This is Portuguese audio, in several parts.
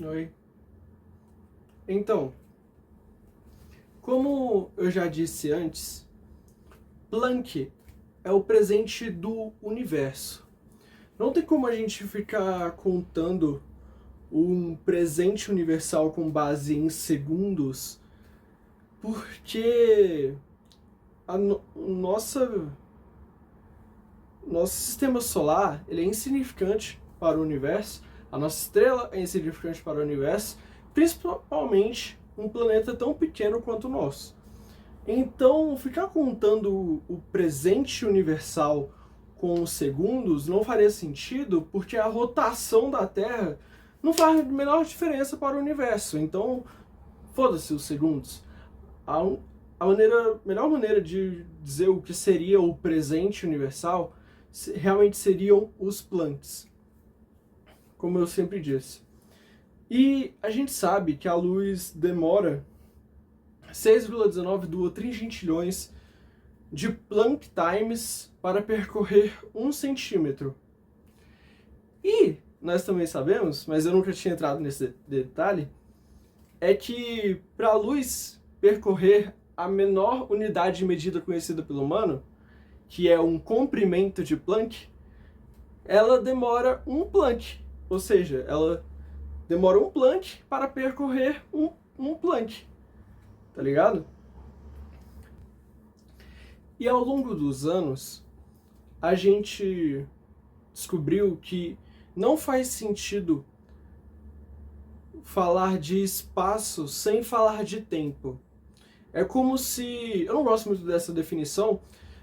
Oi. Então, como eu já disse antes, Planck é o presente do universo. Não tem como a gente ficar contando um presente universal com base em segundos, porque nosso sistema solar ele é insignificante para o universo, a nossa estrela é insignificante para o universo, principalmente um planeta tão pequeno quanto o nosso. Então, ficar contando o presente universal com os segundos não faria sentido, porque a rotação da Terra não faz a menor diferença para o universo. Então, foda-se os segundos. A, melhor maneira de dizer o que seria o presente universal realmente seriam os Plancks, como eu sempre disse. E a gente sabe que a luz demora 6,19 trilhões de Planck times para percorrer 1 centímetro. E nós também sabemos, mas eu nunca tinha entrado nesse detalhe, é que para a luz percorrer a menor unidade de medida conhecida pelo humano, que é um comprimento de Planck, ela demora 1 Planck. Ou seja, ela demora 1 Planck para percorrer um Planck. Tá ligado? E ao longo dos anos, a gente descobriu que não faz sentido falar de espaço sem falar de tempo. É como se... Eu não gosto muito dessa definição,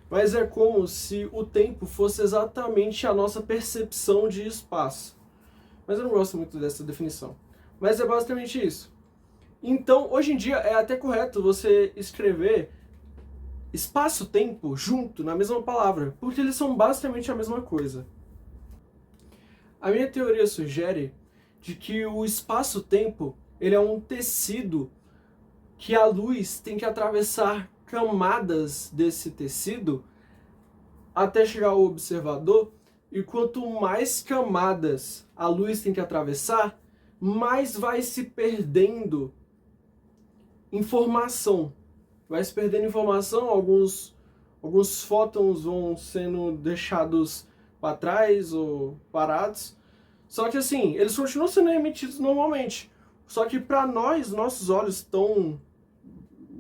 mas é como se o tempo fosse exatamente a nossa percepção de espaço. Mas eu não gosto muito dessa definição. Mas é basicamente isso. Então, hoje em dia, é até correto você escrever espaço-tempo junto, na mesma palavra, porque eles são basicamente a mesma coisa. A minha teoria sugere de que o espaço-tempo ele é um tecido que a luz tem que atravessar camadas desse tecido até chegar ao observador, e quanto mais camadas a luz tem que atravessar, mais vai se perdendo informação. Vai se perdendo informação, alguns fótons vão sendo deixados para trás ou parados. Só que assim, eles continuam sendo emitidos normalmente. Só que para nós, nossos olhos estão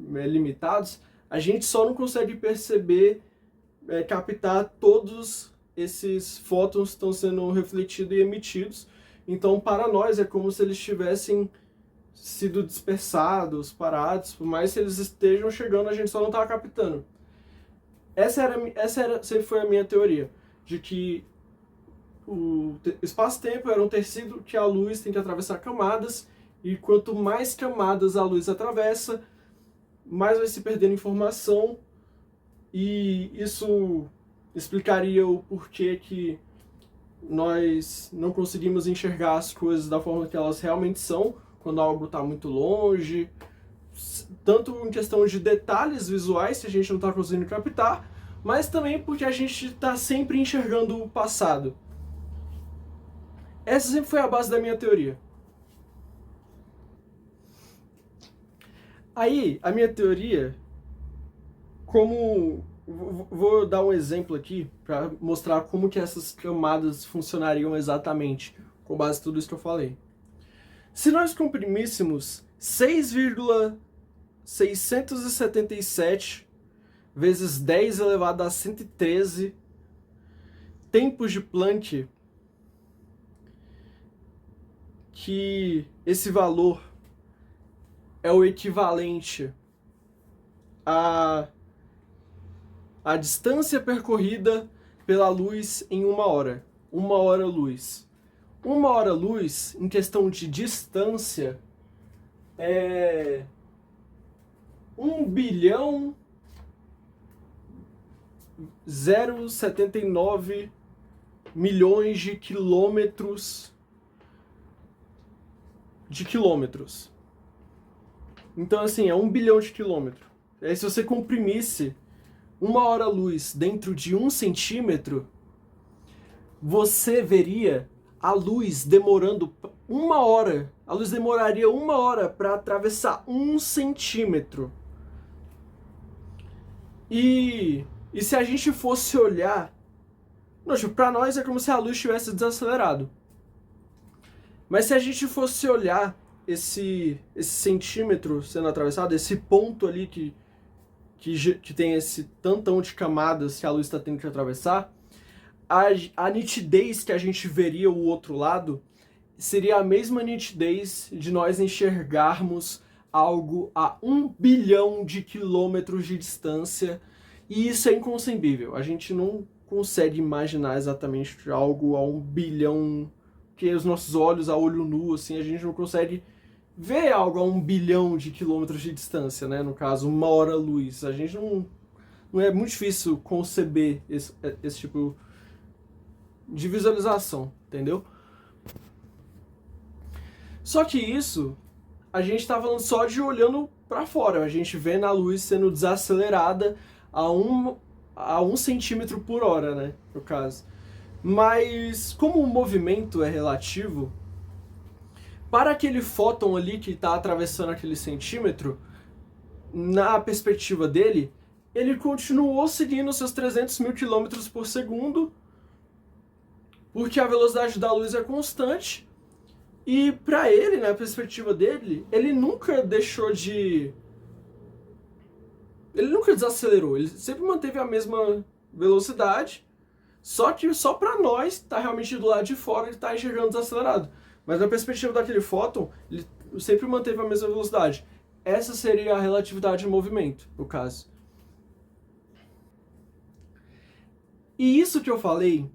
limitados, a gente só não consegue perceber, captar todos esses fótons que estão sendo refletidos e emitidos. Então, para nós, é como se eles tivessem sido dispersados, parados, por mais que eles estejam chegando, a gente só não está captando. Essa sempre foi a minha teoria, de que o espaço-tempo era um tecido que a luz tem que atravessar camadas, e quanto mais camadas a luz atravessa, mais vai se perdendo informação, e isso explicaria o porquê que nós não conseguimos enxergar as coisas da forma que elas realmente são, quando algo está muito longe, tanto em questão de detalhes visuais que a gente não está conseguindo captar, mas também porque a gente está sempre enxergando o passado. Essa sempre foi a base da minha teoria. Aí, a minha teoria, como... Vou dar um exemplo aqui para mostrar como que essas camadas funcionariam exatamente, com base em tudo isso que eu falei. Se nós comprimíssemos 6,677 vezes 10 elevado a 113 tempos de Planck, que esse valor é o equivalente a distância percorrida pela luz em 1 hora. 1 hora luz. 1 hora luz, em questão de distância, é 1.079 milhões de quilômetros Então, assim, é 1 bilhão de quilômetros. Aí, se você comprimisse 1 hora luz dentro de 1 centímetro, você veria a luz demorando 1 hora a luz demoraria 1 hora para atravessar 1 centímetro. E se a gente fosse olhar... Não, tipo, pra nós é como se a luz tivesse desacelerado. Mas se a gente fosse olhar esse centímetro sendo atravessado, esse ponto ali que tem esse tantão de camadas que a luz está tendo que atravessar, a nitidez que a gente veria o outro lado seria a mesma nitidez de nós enxergarmos algo a 1 bilhão de quilômetros de distância, e isso é inconcebível. A gente não consegue imaginar exatamente algo a 1 bilhão, que os nossos olhos a olho nu, assim, a gente não consegue ver algo a 1 bilhão de quilômetros de distância, né? No caso, 1 hora-luz. A gente não é muito difícil conceber esse tipo de visualização, entendeu? Só que isso, a gente tá falando só de olhando para fora, a gente vendo a luz sendo desacelerada a 1 centímetro por hora, né, no caso. Mas como o movimento é relativo, para aquele fóton ali que está atravessando aquele centímetro, na perspectiva dele, ele continuou seguindo seus 300 mil quilômetros por segundo, porque a velocidade da luz é constante. E pra ele, na perspectiva dele, ele nunca deixou de... Ele nunca desacelerou, ele sempre manteve a mesma velocidade, só que só pra nós tá realmente do lado de fora ele tá enxergando desacelerado. Mas na perspectiva daquele fóton, ele sempre manteve a mesma velocidade. Essa seria a relatividade de movimento, no caso. E isso que eu falei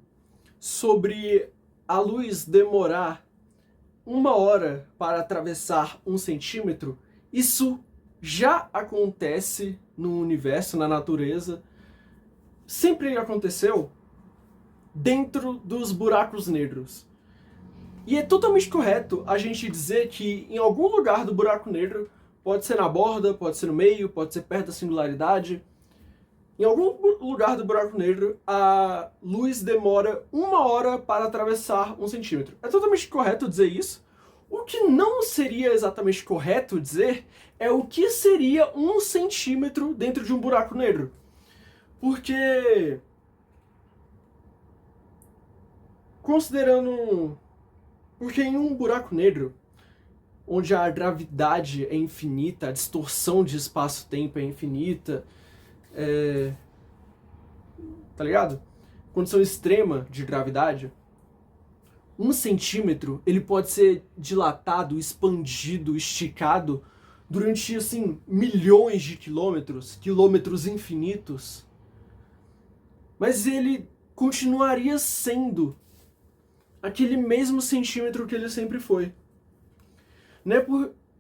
sobre a luz demorar 1 hora para atravessar 1 centímetro, isso já acontece no universo, na natureza. Sempre aconteceu dentro dos buracos negros. E é totalmente correto a gente dizer que em algum lugar do buraco negro, pode ser na borda, pode ser no meio, pode ser perto da singularidade, em algum lugar do buraco negro, a luz demora 1 hora para atravessar 1 centímetro. É totalmente correto dizer isso. O que não seria exatamente correto dizer é o que seria 1 centímetro dentro de um buraco negro. Porque, porque em um buraco negro, onde a gravidade é infinita, a distorção de espaço-tempo é infinita, tá ligado? Condição extrema de gravidade, 1 centímetro ele pode ser dilatado, expandido, esticado durante, assim, milhões de quilômetros, quilômetros infinitos. Mas ele continuaria sendo aquele mesmo centímetro que ele sempre foi. Né?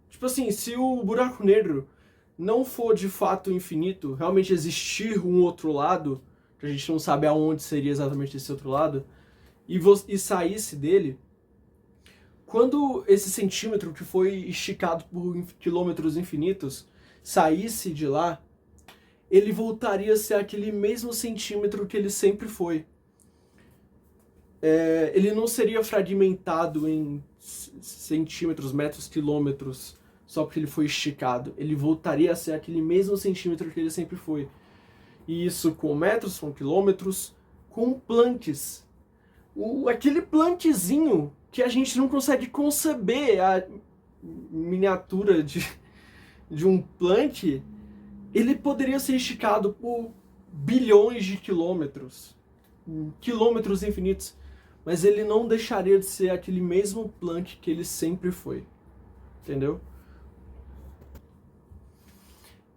Tipo assim, se o buraco negro não for de fato infinito, realmente existir um outro lado, que a gente não sabe aonde seria exatamente esse outro lado, e saísse dele, quando esse centímetro que foi esticado por quilômetros infinitos saísse de lá, ele voltaria a ser aquele mesmo centímetro que ele sempre foi. Ele não seria fragmentado em centímetros, metros, quilômetros, só porque ele foi esticado. Ele voltaria a ser aquele mesmo centímetro que ele sempre foi. E isso com metros, com quilômetros, com Plancks. Aquele Planckzinho que a gente não consegue conceber a miniatura de um Planck, ele poderia ser esticado por bilhões de quilômetros, quilômetros infinitos, mas ele não deixaria de ser aquele mesmo Planck que ele sempre foi, entendeu?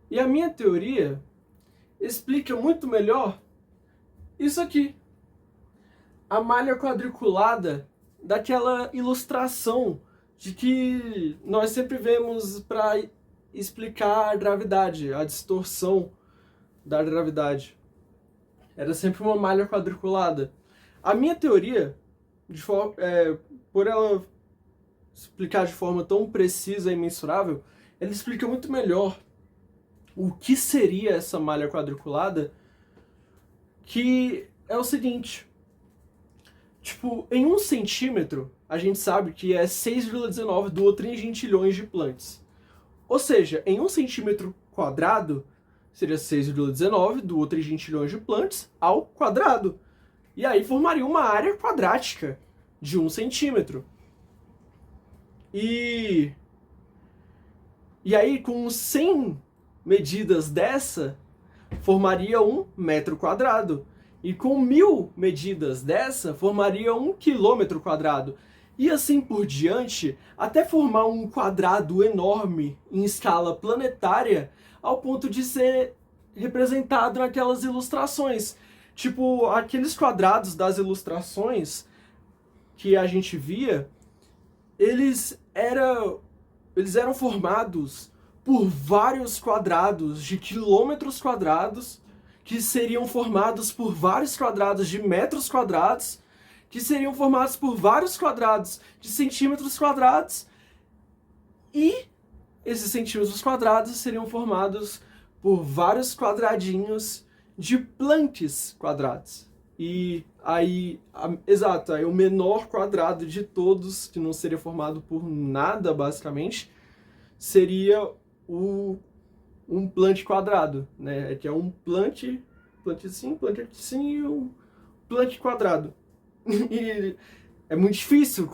E a minha teoria explica muito melhor isso aqui. A malha quadriculada daquela ilustração de que nós sempre vemos para explicar a gravidade, a distorção da gravidade. Era sempre uma malha quadriculada. A minha teoria, por ela explicar de forma tão precisa e mensurável, ela explica muito melhor o que seria essa malha quadriculada, que é o seguinte: Tipo, em 1 centímetro, a gente sabe que é 6,19 duotringentilhões de Plancks. Ou seja, em 1 centímetro quadrado, seria 6,19 duotringentilhões de Plancks ao quadrado. E aí formaria uma área quadrática de 1 centímetro. E aí, com 100 medidas dessa, formaria 1 metro quadrado. E com 1000 medidas dessa, formaria 1 quilômetro quadrado. E assim por diante, até formar um quadrado enorme em escala planetária, ao ponto de ser representado naquelas ilustrações. Tipo, aqueles quadrados das ilustrações que a gente via, eles eram formados por vários quadrados de quilômetros quadrados, que seriam formados por vários quadrados de metros quadrados, que seriam formados por vários quadrados de centímetros quadrados, e esses centímetros quadrados seriam formados por vários quadradinhos de Plancks quadrados. E aí, exato, aí o menor quadrado de todos, que não seria formado por nada, basicamente, seria um Planck quadrado, né? Que é um Planck assim e um Planck quadrado. E é muito difícil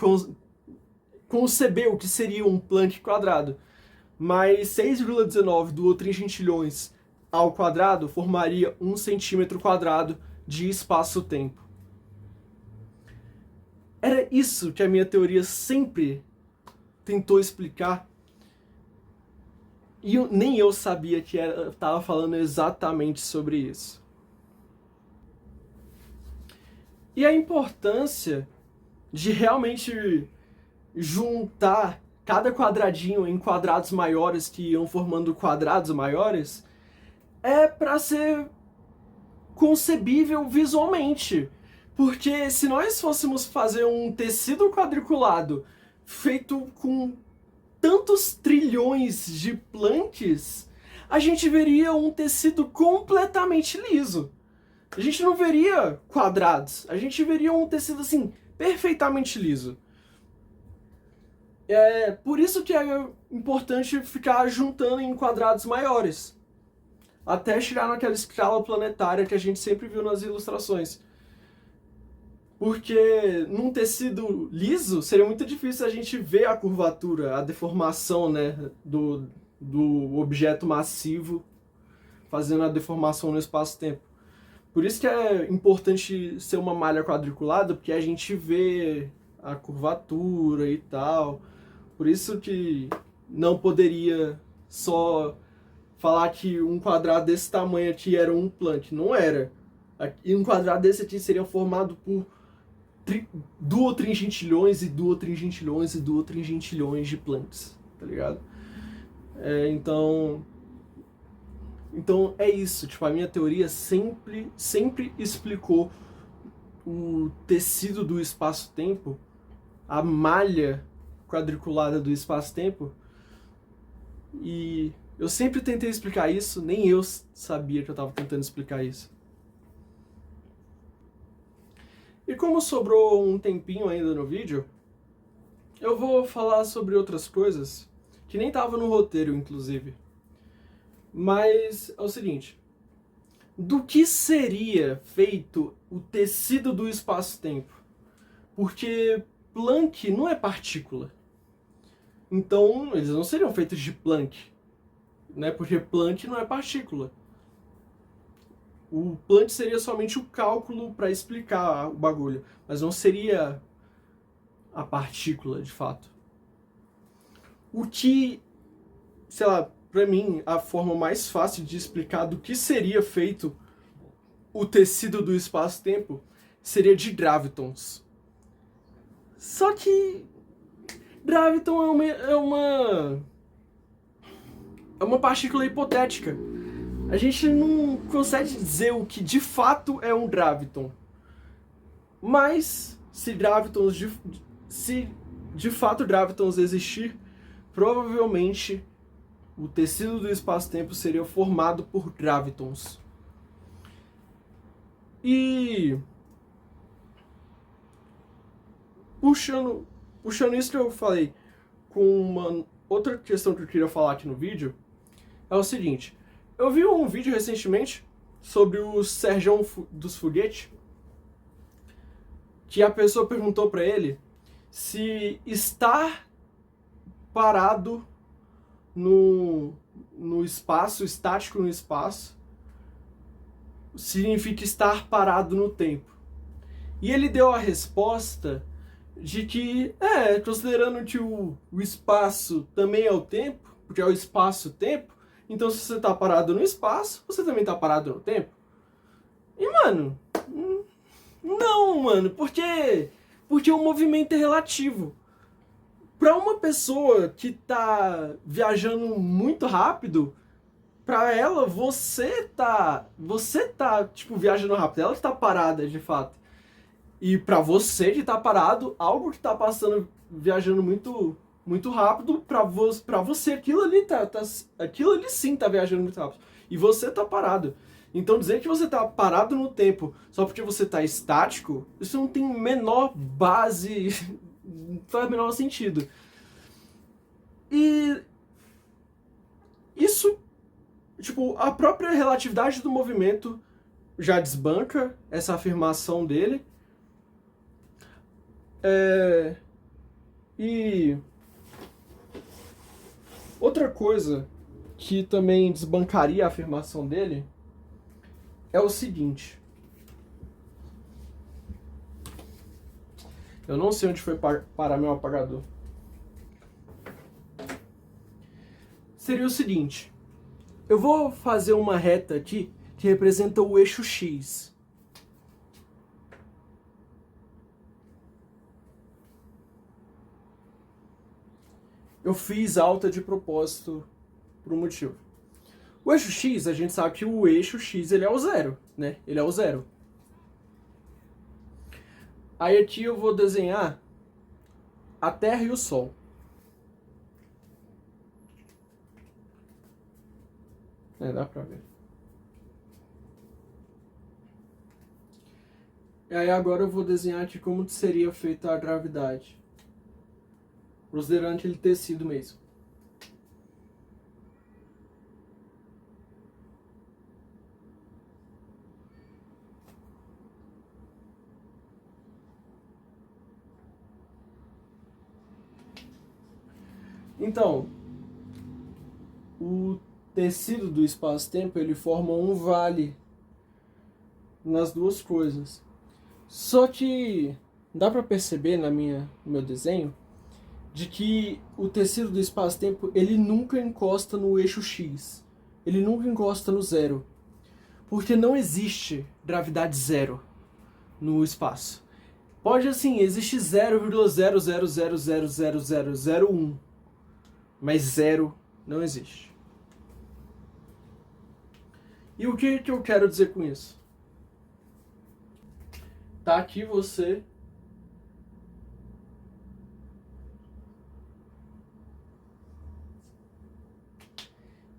conceber o que seria um Planck quadrado, mas 6,19 duotringentilhões ao quadrado formaria 1 centímetro quadrado de espaço-tempo. Era isso que a minha teoria sempre tentou explicar. E nem eu sabia que eu estava falando exatamente sobre isso. E a importância de realmente juntar cada quadradinho em quadrados maiores que iam formando quadrados maiores é para ser concebível visualmente. Porque se nós fôssemos fazer um tecido quadriculado feito com tantos trilhões de Plancks, a gente veria um tecido completamente liso. A gente não veria quadrados, a gente veria um tecido assim, perfeitamente liso. É por isso que é importante ficar juntando em quadrados maiores, até chegar naquela escala planetária que a gente sempre viu nas ilustrações. Porque num tecido liso seria muito difícil a gente ver a curvatura, a deformação, né, do objeto massivo fazendo a deformação no espaço-tempo. Por isso que é importante ser uma malha quadriculada, porque a gente vê a curvatura e tal. Por isso que não poderia só falar que um quadrado desse tamanho aqui era um Planck. Não era. E um quadrado desse aqui seria formado por duotringentilhões e duotringentilhões e duotringentilhões de Plancks, tá ligado? Então é isso, tipo, a minha teoria sempre explicou o tecido do espaço-tempo, a malha quadriculada do espaço-tempo, e eu sempre tentei explicar isso, nem eu sabia que eu estava tentando explicar isso. E como sobrou um tempinho ainda no vídeo, eu vou falar sobre outras coisas que nem estavam no roteiro, inclusive. Mas é o seguinte, do que seria feito o tecido do espaço-tempo? Porque Planck não é partícula. Então, eles não seriam feitos de Planck, né? Porque Planck não é partícula. O Planck seria somente o cálculo para explicar o bagulho, mas não seria a partícula, de fato. O que, sei lá, para mim, a forma mais fácil de explicar do que seria feito o tecido do espaço-tempo seria de gravitons. Só que graviton é uma partícula hipotética. A gente não consegue dizer o que de fato é um graviton. Mas se de fato gravitons existir, provavelmente o tecido do espaço-tempo seria formado por gravitons. E puxando isso que eu falei com uma outra questão que eu queria falar aqui no vídeo, é o seguinte. Eu vi um vídeo recentemente sobre o Serjão dos Foguetes, que a pessoa perguntou pra ele se estar parado no espaço, estático no espaço, significa estar parado no tempo. E ele deu a resposta de que, considerando que o espaço também é o tempo, porque é o espaço-tempo, então se você tá parado no espaço, você também tá parado no tempo. E, mano, não, mano, porque o movimento é relativo. Pra uma pessoa que tá viajando muito rápido, pra ela, você tá, tipo, viajando rápido, ela que tá parada, de fato. E pra você que tá parado, algo que tá passando, viajando muito rápido, pra você, aquilo ali aquilo ali sim tá viajando muito rápido. E você tá parado. Então dizer que você tá parado no tempo só porque você tá estático, isso não tem menor base, não faz o menor sentido. E isso, tipo, a própria relatividade do movimento já desbanca essa afirmação dele. E outra coisa que também desbancaria a afirmação dele é o seguinte. Eu não sei onde foi parar meu apagador. Seria o seguinte. Eu vou fazer uma reta aqui que representa o eixo X. Eu fiz alta de propósito por um motivo. O eixo X, a gente sabe que o eixo X ele é o zero, né? Ele é o zero. Aí aqui eu vou desenhar a Terra e o Sol. Dá pra ver. E aí agora eu vou desenhar aqui como seria feita a gravidade. Considerando aquele tecido mesmo. Então, o tecido do espaço-tempo ele forma um vale nas duas coisas. Só que dá para perceber no meu desenho de que o tecido do espaço-tempo ele nunca encosta no eixo X. Ele nunca encosta no zero. Porque não existe gravidade zero no espaço. Pode assim, existe 0,000000001, mas zero não existe. E o que eu quero dizer com isso? Tá aqui você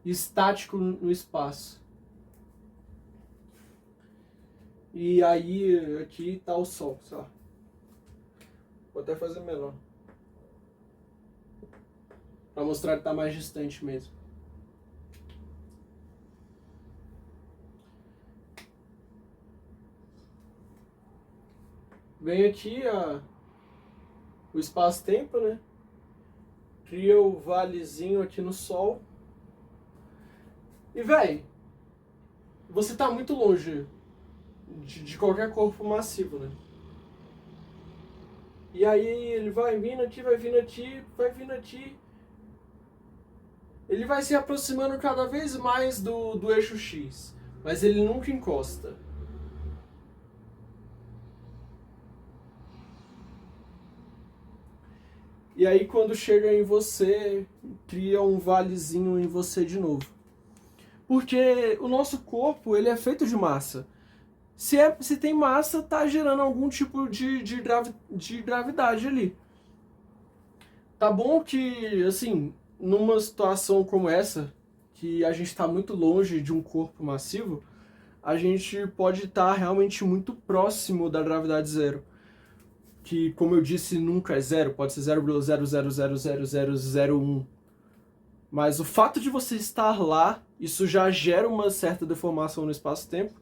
estático no espaço. E aí aqui tá o Sol, sei lá. Vou até fazer menor. Pra mostrar que tá mais distante mesmo. Vem aqui o espaço-tempo, né? Cria o valezinho aqui no Sol. E, véi, você tá muito longe de qualquer corpo massivo, né? E aí ele vai vindo aqui, vai vindo aqui, vai vindo aqui. Ele vai se aproximando cada vez mais do eixo X, mas ele nunca encosta. E aí quando chega em você, cria um valezinho em você de novo. Porque o nosso corpo ele é feito de massa. Se tem massa, tá gerando algum tipo de gravidade ali. Tá bom que, assim, numa situação como essa, que a gente está muito longe de um corpo massivo, a gente pode estar realmente muito próximo da gravidade zero. que, como eu disse, nunca é zero, pode ser 0,00000001. Mas o fato de você estar lá, isso já gera uma certa deformação no espaço-tempo.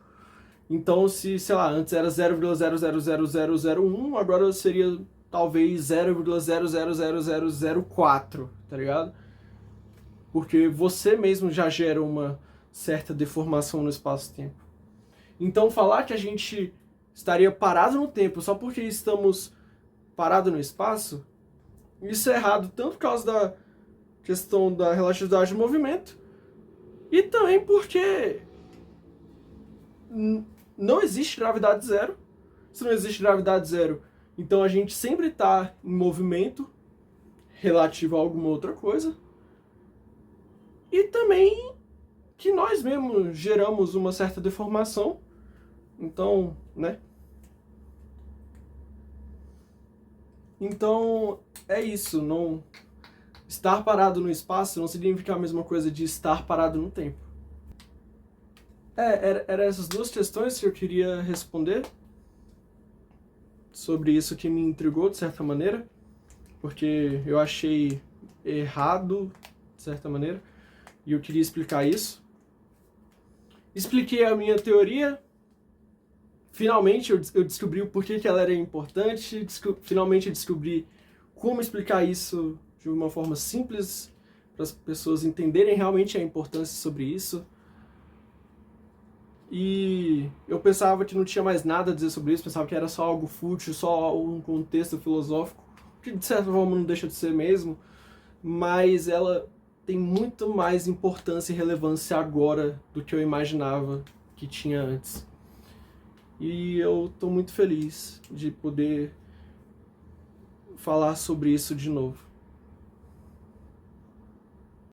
Então, se, sei lá, antes era 0,000001, agora seria talvez 0,000004, tá ligado? Porque você mesmo já gera uma certa deformação no espaço-tempo. Então, falar que a gente estaria parado no tempo só porque estamos parados no espaço, isso é errado tanto por causa da questão da relatividade do movimento e também porque não existe gravidade zero. Se não existe gravidade zero, então a gente sempre está em movimento relativo a alguma outra coisa. E também que nós mesmos geramos uma certa deformação. Então, né? Então, é isso. Não estar parado no espaço não significa a mesma coisa de estar parado no tempo. Era essas duas questões que eu queria responder sobre isso que me intrigou, de certa maneira, porque eu achei errado, de certa maneira, e eu queria explicar isso. Expliquei a minha teoria, finalmente eu descobri o porquê que ela era importante, finalmente descobri como explicar isso de uma forma simples, para as pessoas entenderem realmente a importância sobre isso. E eu pensava que não tinha mais nada a dizer sobre isso, pensava que era só algo fútil, só um contexto filosófico, que de certa forma não deixa de ser mesmo, mas ela tem muito mais importância e relevância agora do que eu imaginava que tinha antes. E eu tô muito feliz de poder falar sobre isso de novo.